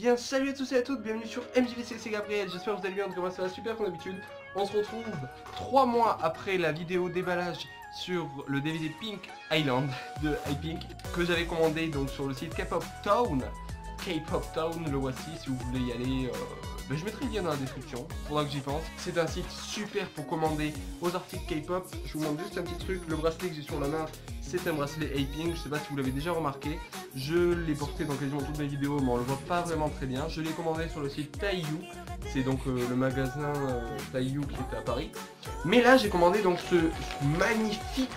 bien salut à tous et à toutes, bienvenue sur MJVC, c'est Gabriel, j'espère que vous allez bien, comment ça va super comme d'habitude. On se retrouve 3 mois après la vidéo déballage sur le DVD Pink Island de iPink que j'avais commandé donc sur le site K-Pop Town. K-Pop Town, le voici si vous voulez y aller, je mettrai le lien dans la description, faudra que j'y pense. C'est un site super pour commander vos articles K-Pop. Je vous montre juste un petit truc, le bracelet que j'ai sur la main, c'est un bracelet iPink, je sais pas si vous l'avez déjà remarqué. Je l'ai porté dans quasiment toutes mes vidéos mais on le voit pas vraiment très bien. Je l'ai commandé sur le site Taiyu, c'est donc le magasin Taiyu qui était à Paris. Mais là j'ai commandé donc ce magnifique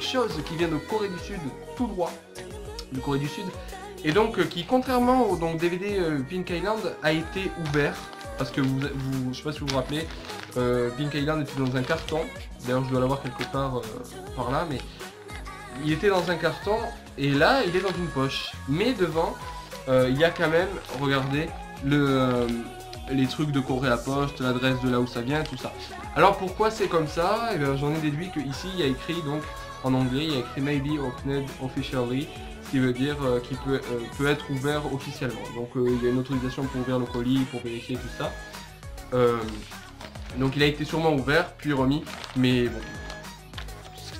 chose qui vient de Corée du Sud, tout droit, de Corée du Sud. Et donc qui contrairement au DVD Pink Island a été ouvert. Parce que je sais pas si vous vous rappelez, Pink Island était dans un carton. D'ailleurs je dois l'avoir quelque part par là, mais il était dans un carton et là il est dans une poche. Mais devant il y a quand même, regardez, les trucs de Corée à poste, l'adresse de là où ça vient, tout ça. Alors pourquoi c'est comme ça? Et bien, j'en ai déduit que ici il y a écrit donc en anglais, il y a écrit Maybe Opened Officially. Ce qui veut dire qu'il peut être ouvert officiellement. Donc il y a une autorisation pour ouvrir le colis, pour vérifier tout ça. Donc il a été sûrement ouvert, puis remis, mais bon,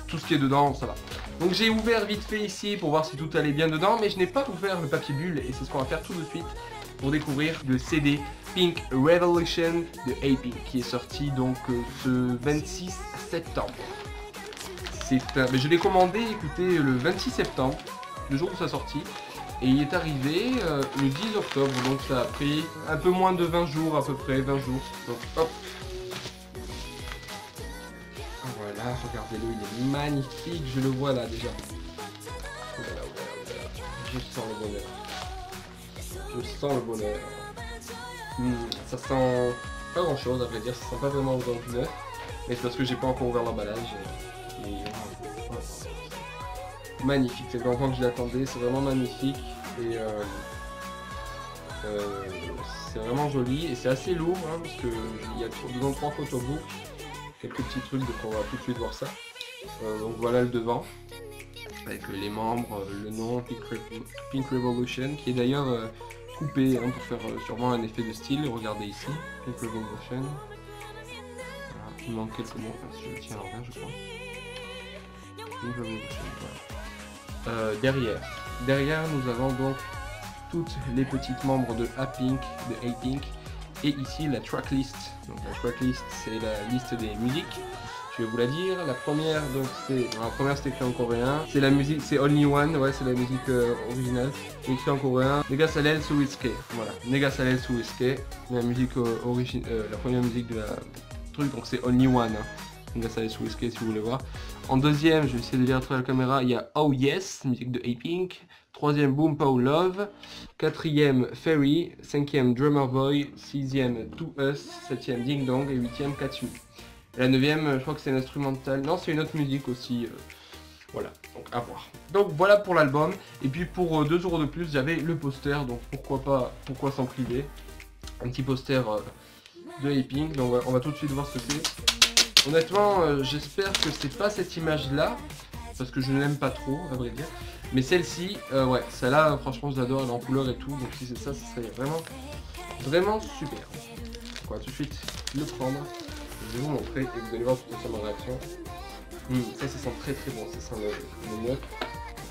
tout ce qui est dedans, ça va. Donc j'ai ouvert vite fait ici pour voir si tout allait bien dedans, mais je n'ai pas ouvert le papier bulle, et c'est ce qu'on va faire tout de suite pour découvrir le CD Pink Revolution de iPink, qui est sorti donc ce 26 septembre. Mais je l'ai commandé, écoutez, le 26 septembre. Le jour où ça a sorti, et il est arrivé le 10 octobre, donc ça a pris un peu moins de 20 jours, à peu près 20 jours. Donc hop, voilà, regardez-le, il est magnifique, je le vois là déjà. Voilà, je sens le bonheur. Je sens le bonheur. Ça sent pas grand chose à vrai dire, ça sent pas vraiment orange neuf, mais c'est parce que j'ai pas encore ouvert l'emballage. Magnifique, c'est l'enfant que je l'attendais, c'est vraiment magnifique et c'est vraiment joli et c'est assez lourd hein, parce qu'il y a dedans 3 photobooks, quelques petits trucs donc on va tout de suite voir ça. Donc voilà le devant avec les membres, le nom Pink Revolution qui est d'ailleurs coupé hein, pour faire sûrement un effet de style, regardez ici, Pink Revolution. Voilà, il manque quelques mots, je le tiens à l'envers je crois. Pink Revolution, voilà. Derrière nous avons donc toutes les petites membres de iPink, et ici la tracklist. Donc la tracklist c'est la liste des musiques. Je vais vous la dire. La première donc c'est écrit en coréen. C'est la musique, c'est Only One, ouais c'est la musique originale. C'est écrit en coréen. Negasalel Suiske. Voilà. Negasalel Suiske. La musique la première musique de la truc donc c'est Only One. Hein. Negasalel Suiske si vous voulez voir. En deuxième, je vais essayer de lire à travers la caméra, il y a Oh Yes, musique de iPink. Troisième, Boom Pow Love. Quatrième, Fairy. Cinquième, Drummer Boy. Sixième, To Us. Septième, Ding Dong. Et huitième, Katsu. Et la neuvième, je crois que c'est l'instrumental. Non, c'est une autre musique aussi. Voilà, donc à voir. Donc voilà pour l'album. Et puis pour 2 euros de plus, j'avais le poster. Donc pourquoi s'en priver. Un petit poster de iPink. Donc on va tout de suite voir ce que c'est. Honnêtement, j'espère que c'est pas cette image là, parce que je ne l'aime pas trop, à vrai dire. Mais celle-ci, ouais, celle-là, franchement, je l'adore, elle est en couleur et tout. Donc si c'est ça, ce serait vraiment super. On va tout de suite le prendre. Je vais vous montrer et vous allez voir tout ça ma réaction. Ça sent très bon, ça sent le neuf.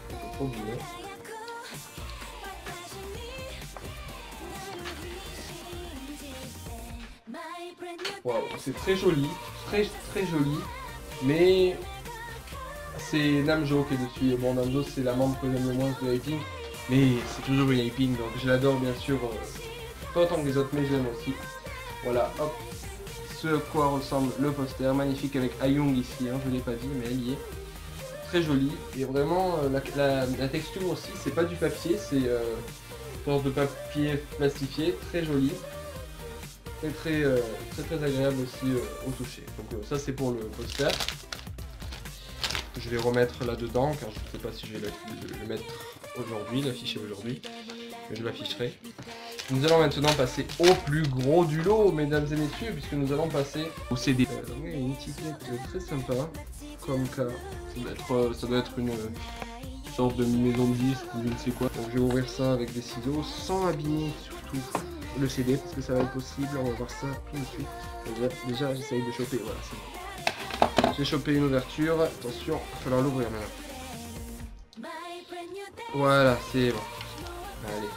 C'est trop bien. Wow, c'est très joli, très joli, mais c'est Namjo qui est dessus. Bon, Namjo c'est la membre que j'aime le moins de iPink, mais c'est toujours une iPink, donc je l'adore bien sûr, pas autant que les autres, mais j'aime aussi. Voilà, hop, ce à quoi ressemble le poster, magnifique avec Ayung ici, hein, je ne l'ai pas dit, mais elle y est. Très jolie, et vraiment la texture aussi, c'est pas du papier, c'est une sorte de papier plastifié, très joli. Très agréable aussi au toucher. Donc ça c'est pour le poster. Je vais remettre là dedans car je ne sais pas si je vais le mettre aujourd'hui, l'afficher aujourd'hui. Mais je l'afficherai. Nous allons maintenant passer au plus gros du lot, mesdames et messieurs, puisque nous allons passer au CD. Il y a une étiquette très sympa, comme ça. Ça doit être une sorte de maison de disques ou je ne sais quoi. Donc je vais ouvrir ça avec des ciseaux sans abîmer tout le CD parce que ça va être possible. On va voir ça tout de suite. Déjà j'essaye de choper, voilà, c'est bon. J'ai chopé une ouverture, attention, il va falloir l'ouvrir maintenant. Voilà, c'est bon. Allez.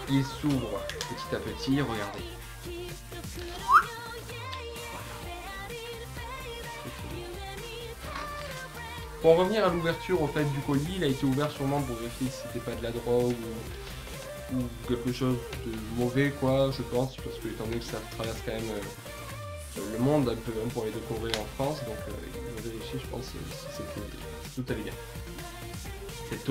Il s'ouvre petit à petit, regardez. Pour en revenir à l'ouverture au fait du colis, il a été ouvert sûrement pour vérifier si c'était pas de la drogue ou quelque chose de mauvais quoi, je pense, parce que étant donné que ça traverse quand même le monde un peu hein, pour les découvrir en France, donc ils ont vérifié je pense si tout allait bien. Cette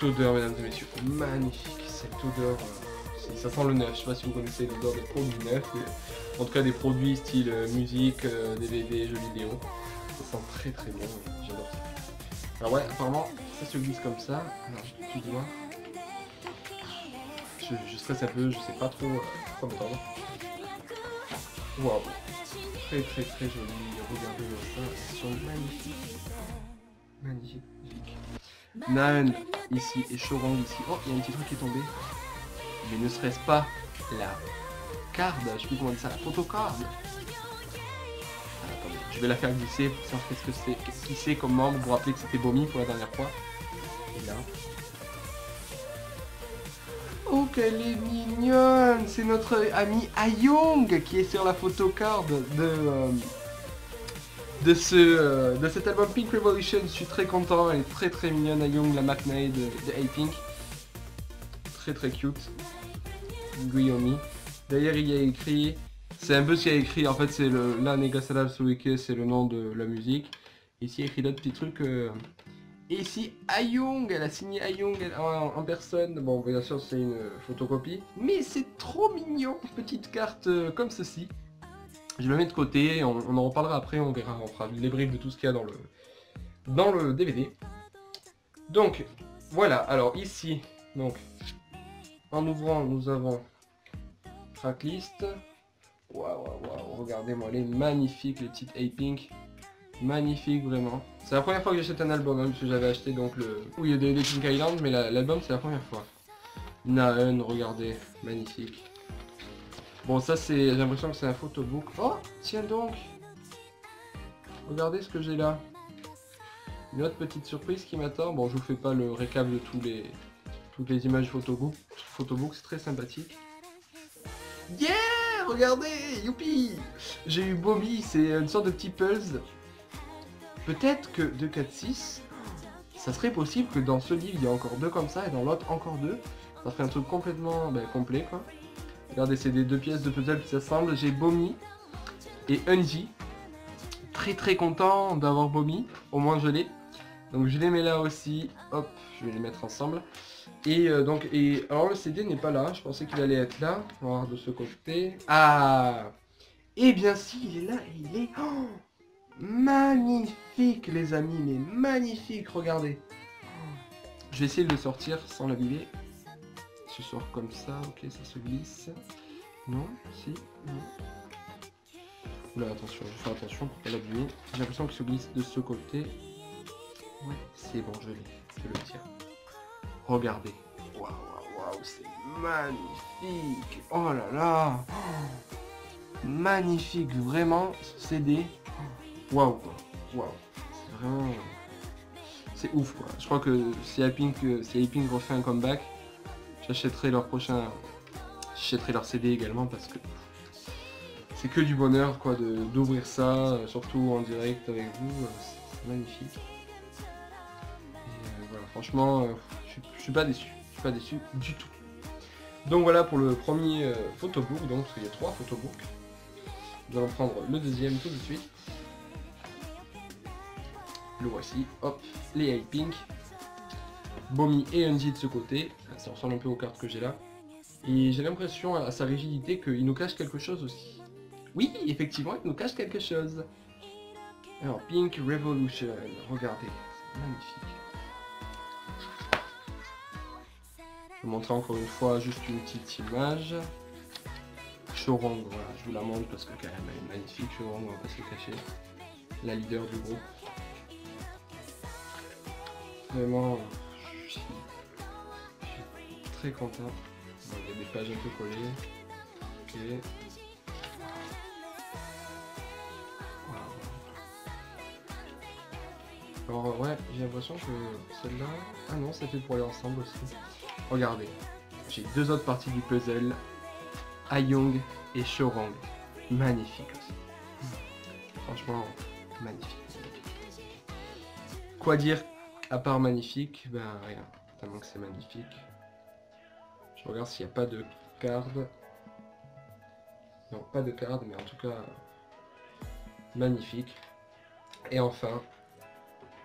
odeur mesdames et messieurs, magnifique, cette odeur, ça sent le neuf, je sais pas si vous connaissez l'odeur des produits neufs, en tout cas des produits style musique, DVD, jeux vidéo. Ça sent très très bon, j'adore ça. Alors ouais, apparemment, ça se glisse comme ça. Alors, tu dois. Je stresse un peu, je sais pas trop quoi m'attendre. Waouh, très très très joli. Regardez ça, ils sont magnifiques. Magnifique. Naeun ici et Shorong ici. Oh, il y a un petit truc qui est tombé. Mais ne serait-ce pas la carte, je sais plus comment on dit ça, la photocard. Je vais la faire glisser pour savoir qu'est-ce que c'est, qu'est-ce qui c'est comme membre, pour rappeler que c'était Bomi pour la dernière fois. Et là. Oh qu'elle est mignonne. C'est notre ami Ayong qui est sur la photocard de cet album Pink Revolution. Je suis très content, elle est très très mignonne Ayong, la McNae de A-Pink. Très très cute. Guyomi. D'ailleurs il y a écrit... C'est un peu ce qu'il y a écrit, en fait c'est le la Negasala Suike, c'est le nom de la musique. Ici il y a écrit d'autres petits trucs. Et ici Ayong, elle a signé Ayong en personne. Bon bien sûr c'est une photocopie. Mais c'est trop mignon, petite carte comme ceci. Je le mets de côté, on en reparlera après, on verra, on fera les briefs de tout ce qu'il y a dans le DVD. Donc voilà, alors ici, donc en ouvrant nous avons tracklist. Waouh, regardez-moi, elle est magnifique, les petites A-Pink. Magnifique, vraiment. C'est la première fois que j'achète un album, hein, parce que j'avais acheté donc le... Oui, il y a des Pink Island, mais l'album c'est la première fois. Naeun, regardez, magnifique. Bon, ça c'est... J'ai l'impression que c'est un photobook. Oh, tiens donc. Regardez ce que j'ai là. Une autre petite surprise qui m'attend. Bon, je vous fais pas le récap de toutes les images photobook, c'est très sympathique. Yeah! Regardez, youpi! J'ai eu Bobby, c'est une sorte de petit puzzle. Peut-être que 2, 4, 6, ça serait possible que dans ce livre il y a encore 2 comme ça et dans l'autre encore 2. Ça ferait un truc complètement complet quoi. Regardez, c'est des 2 pièces de puzzle qui s'assemblent. J'ai Bomi et Unji. Très très content d'avoir Bomi, au moins je l'ai. Donc je les mets là aussi, hop, je vais les mettre ensemble. Et alors le CD n'est pas là, je pensais qu'il allait être là. On va voir de ce côté. Ah! Eh bien si, il est là, il est magnifique les amis, mais magnifique, regardez. Je vais essayer de le sortir sans l'abîmer. Ce sort comme ça, ok, ça se glisse. Non, si, non. Oula, attention, je vais faire attention pour pas l'abîmer. J'ai l'impression qu'il se glisse de ce côté. Ouais, c'est bon, je l'ai, je le tire. Regardez. Waouh, c'est magnifique. Oh là là. Magnifique, vraiment, ce CD. Waouh, c'est vraiment... C'est ouf, quoi. Je crois que si A-Pink refait un comeback, j'achèterai leur prochain... J'achèterai leur CD également parce que... C'est que du bonheur, quoi, d'ouvrir ça, surtout en direct avec vous. C'est magnifique. Et, voilà, franchement, je suis pas déçu. Je suis pas déçu du tout. Donc voilà pour le premier photobook, donc il y a 3 photobooks. Nous allons prendre le deuxième tout de suite. Le voici, hop, les A-Pink. Bomi et Unji de ce côté, ça ressemble un peu aux cartes que j'ai là. Et j'ai l'impression à sa rigidité qu'il nous cache quelque chose aussi. Oui, effectivement, il nous cache quelque chose. Alors, Pink Revolution, regardez, c'est magnifique. Je vais vous montrer encore une fois juste une petite image. Shorong, voilà, je vous la montre parce que quand même elle est magnifique, Shorong, on va pas se le cacher. La leader du groupe. Vraiment, je suis très content. Bon, il y a des pages un peu collées. Ok. Alors ouais, j'ai l'impression que celle-là... Ah non, c'était pour aller ensemble aussi. Regardez, j'ai deux autres parties du puzzle. Ayong et Shorong. Magnifique aussi. Franchement, magnifique. Quoi dire à part magnifique? Ben rien, tellement que c'est magnifique. Je regarde s'il n'y a pas de card. Non, pas de card, mais en tout cas, magnifique. Et enfin,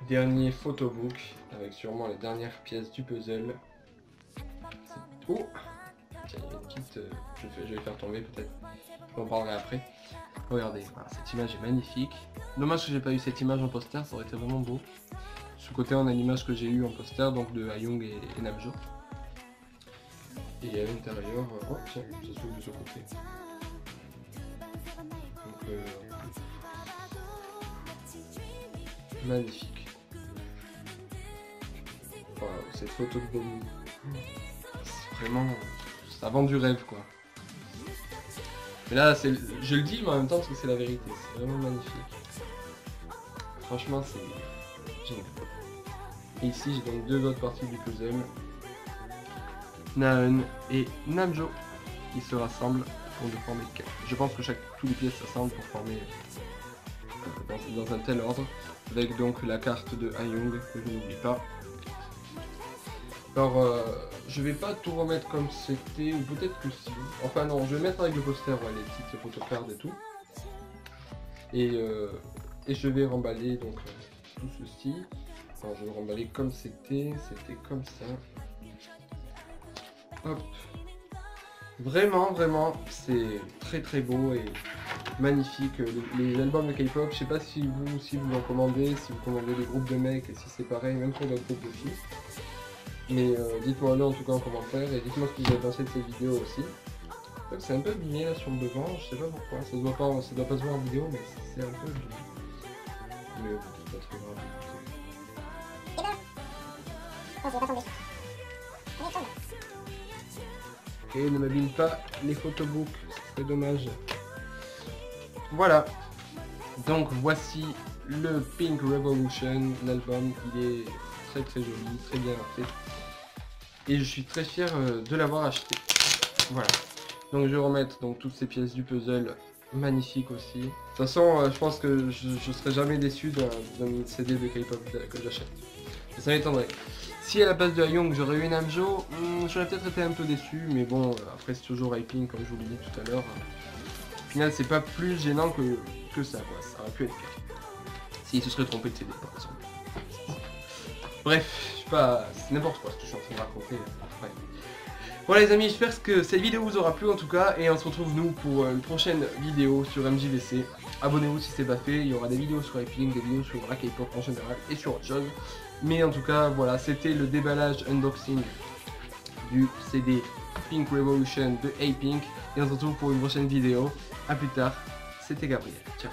dernier photobook, avec sûrement les dernières pièces du puzzle. Oh! Tiens, il y a une petite... je vais faire tomber peut-être. J'en parlerai après. Regardez, voilà, cette image est magnifique. Dommage que j'ai pas eu cette image en poster, ça aurait été vraiment beau. Ce côté, on a l'image que j'ai eue en poster, donc de Ayong et Namjo. Et à l'intérieur, oh tiens, ça s'ouvre de ce côté. Donc, magnifique. Voilà, cette photo de Bomu. C'est vraiment... ça vend du rêve, quoi. Mais là, je le dis, mais en même temps, parce que c'est la vérité. C'est vraiment magnifique. Franchement, c'est génial. Et ici, j'ai donc deux autres parties du puzzle. Naeun et Namjo qui se rassemblent pour de former le 4. Je pense que toutes les pièces s'assemblent pour former dans un tel ordre. Avec donc la carte de Ayong que je n'oublie pas. Alors, je vais pas tout remettre comme c'était, ou peut-être que si. Enfin non, je vais mettre avec le poster, ouais, les petites photocards et tout. Et je vais remballer donc tout ceci. Alors, je vais remballer comme c'était comme ça. Hop. Vraiment, vraiment, c'est très très beau et magnifique. Les albums de K-pop, je sais pas si vous en commandez, si vous commandez des groupes de mecs, et si c'est pareil, même pour d'autres groupes de filles. Mais dites-moi le en tout cas en commentaire et dites-moi ce que vous avez pensé de cette vidéo aussi. C'est un peu abîmé là sur le devant, je sais pas pourquoi, ça doit pas se voir en vidéo, mais c'est un peu abîmé. Mais c'est pas très grave. Et ne m'abîme pas les photobooks, c'est dommage. Voilà. Donc voici le Pink Revolution, l'album, il est très très joli, très bien fait. Et je suis très fier de l'avoir acheté. Voilà. Donc je vais remettre donc toutes ces pièces du puzzle, magnifiques aussi. De toute façon, je pense que je serai jamais déçu d'un CD de K-pop que j'achète. Ça m'étonnerait. Si à la place de Ayong j'aurais eu Namjo, j'aurais peut-être été un peu déçu, mais bon, après c'est toujours Hyping comme je vous l'ai dit tout à l'heure. Au final c'est pas plus gênant que ça, quoi. Ça aurait pu être pire. S'il se serait trompé de CD par exemple. Bref, je sais pas, c'est n'importe quoi ce que je suis en train de raconter. Ouais. Voilà les amis, j'espère que cette vidéo vous aura plu en tout cas, et on se retrouve nous pour une prochaine vidéo sur MJVC. Abonnez-vous si c'est pas fait, il y aura des vidéos sur Hyping, des vidéos sur la K-pop en général et sur autre chose. Mais en tout cas, voilà, c'était le déballage unboxing du CD Pink Revolution de Apink. Et on se retrouve pour une prochaine vidéo. A plus tard, c'était Gabriel. Ciao.